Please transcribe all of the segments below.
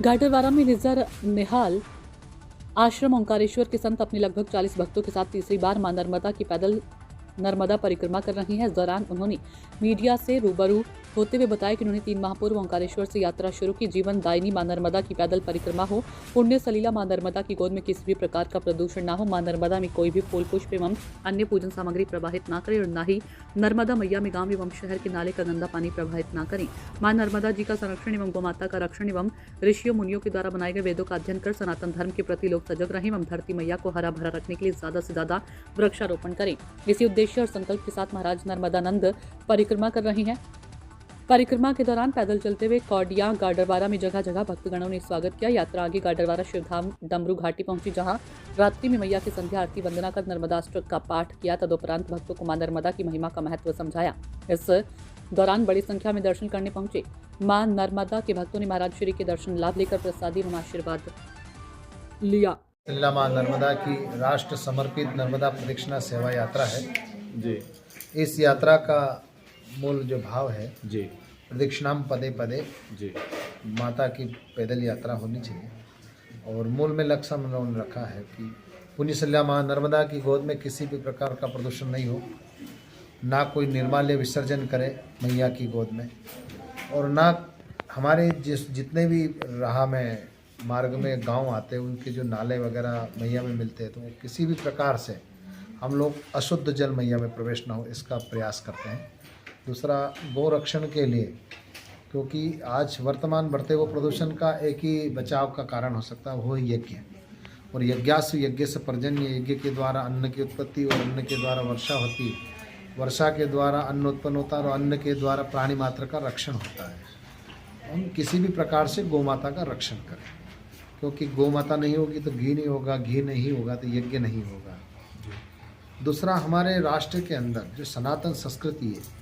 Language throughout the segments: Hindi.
गाडरवारा में निजर निहाल आश्रम ओंकारेश्वर के संत अपने लगभग 40 भक्तों के साथ तीसरी बार मां नर्मदा की पैदल नर्मदा परिक्रमा कर रही हैं। इस दौरान उन्होंने मीडिया से रूबरू होते हुए बताया कि उन्होंने 3 माह पूर्व ओंकारेश्वर से यात्रा शुरू की। जीवन दायिनी मां नर्मदा की पैदल परिक्रमा हो, पुण्य सलीला मां नर्मदा की गोद में किसी भी प्रकार का प्रदूषण ना हो, मां नर्मदा में कोई भी फूल पुष्प एवं अन्य पूजन सामग्री प्रवाहित ना करें और न ही नर्मदा मैया में गांव एवं शहर के नाले का गंदा पानी प्रवाहित ना करें। मां नर्मदा जी का संरक्षण एवं गौमाता का रक्षण एवं ऋषियों मुनियों के द्वारा बनाए गए वेदों का अध्ययन कर सनातन धर्म के प्रति लोग सजग रहें एवं धरती मैया को हरा भरा रखने के लिए ज्यादा से ज्यादा वृक्षारोपण करें। इसी उद्देश्य और संकल्प के साथ महाराज नर्मदानंद परिक्रमा कर रही हैं। परिक्रमा के दौरान पैदल चलते हुए कौडिया गाडरवारा में जगह जगह भक्तगणों ने स्वागत किया। यात्रा आगे गाडरवारा शिवधाम डमरू घाटी पहुंची, जहां रात्रि में मैया की संध्या आरती वंदना कर नर्मदाष्टक का पाठ किया। तदुपरांत भक्तों को मां नर्मदा की महिमा का महत्व समझाया। इस दौरान बड़ी संख्या में दर्शन करने पहुंचे मां नर्मदा के भक्तों ने महाराज श्री के दर्शन लाभ लेकर प्रसादी एवं आशीर्वाद लिया। मां नर्मदा की राष्ट्र समर्पित नर्मदा प्रदक्षिणा सेवा यात्रा है जी। इस यात्रा का मूल जो भाव है जी। प्रदक्षिणाम पदे पदे जी। माता की पैदल यात्रा होनी चाहिए और मूल में लक्ष्य हम लोगों ने रखा है कि पुण्य सलिला मां नर्मदा की गोद में किसी भी प्रकार का प्रदूषण नहीं हो, ना कोई निर्माल्य विसर्जन करे मैया की गोद में, और ना हमारे जितने भी राह में मार्ग में गांव आते हैं उनके जो नाले वगैरह मैया में मिलते हैं, तो वो किसी भी प्रकार से हम लोग अशुद्ध जल मैया में प्रवेश न हो, इसका प्रयास करते हैं। दूसरा, गौ रक्षण के लिए, क्योंकि आज वर्तमान बढ़ते हुए प्रदूषण का एक ही बचाव का कारण हो सकता है, वो है यज्ञ। और यज्ञासु यज्ञ से पर्जन्य, यज्ञ के द्वारा अन्न की उत्पत्ति और अन्न के द्वारा वर्षा होती है, वर्षा के द्वारा अन्न उत्पन्न होता है और अन्न के द्वारा प्राणी मात्र का रक्षण होता है। हम किसी भी प्रकार से गौ माता का रक्षण करें, क्योंकि गौ माता नहीं होगी तो घी नहीं होगा, घी नहीं होगा तो यज्ञ नहीं होगा। दूसरा, हमारे राष्ट्र के अंदर जो सनातन संस्कृति है,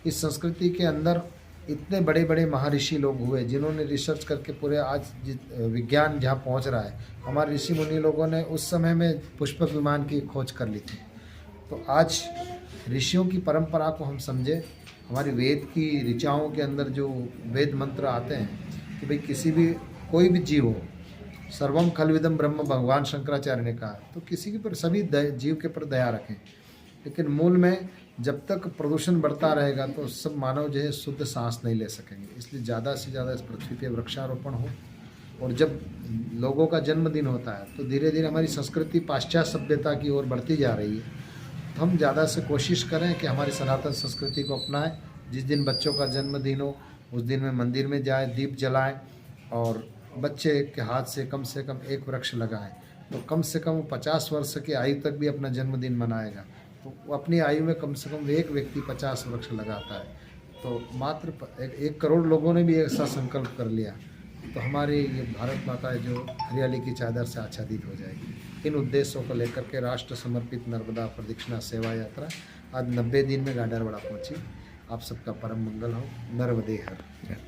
इस संस्कृति के अंदर इतने बड़े बड़े महर्षि लोग हुए जिन्होंने रिसर्च करके पूरे आज विज्ञान जहाँ पहुँच रहा है, हमारे ऋषि मुनि लोगों ने उस समय में पुष्पक विमान की खोज कर ली थी। तो आज ऋषियों की परंपरा को हम समझे, हमारी वेद की ऋचाओं के अंदर जो वेद मंत्र आते हैं कि भाई किसी भी कोई भी जीव हो, सर्वम खलविदम ब्रह्म, भगवान शंकराचार्य ने कहा, तो किसी के पर सभी जीव के पर दया रखें। लेकिन मूल में जब तक प्रदूषण बढ़ता रहेगा तो सब मानव जो है शुद्ध सांस नहीं ले सकेंगे। इसलिए ज़्यादा से ज़्यादा इस पृथ्वी पे वृक्षारोपण हो, और जब लोगों का जन्मदिन होता है तो धीरे धीरे हमारी संस्कृति पाश्चात्य सभ्यता की ओर बढ़ती जा रही है, तो हम ज़्यादा से कोशिश करें कि हमारी सनातन संस्कृति को अपनाएं। जिस दिन बच्चों का जन्मदिन हो उस दिन में मंदिर में जाएँ, दीप जलाएँ और बच्चे के हाथ से कम एक वृक्ष लगाएं, तो कम से कम 50 वर्ष की आयु तक भी अपना जन्मदिन मनाएगा। तो वो अपनी आयु में कम से कम एक व्यक्ति 50 वृक्ष लगाता है, तो मात्र 1 करोड़ लोगों ने भी ऐसा संकल्प कर लिया, तो हमारी ये भारत माता है जो हरियाली की चादर से आच्छादित हो जाएगी। इन उद्देश्यों को लेकर के राष्ट्र समर्पित नर्मदा प्रदक्षिणा सेवा यात्रा आज 90 दिन में गाडरवाड़ा पहुँची। आप सबका परम मंगल हो। नर्मदे हर।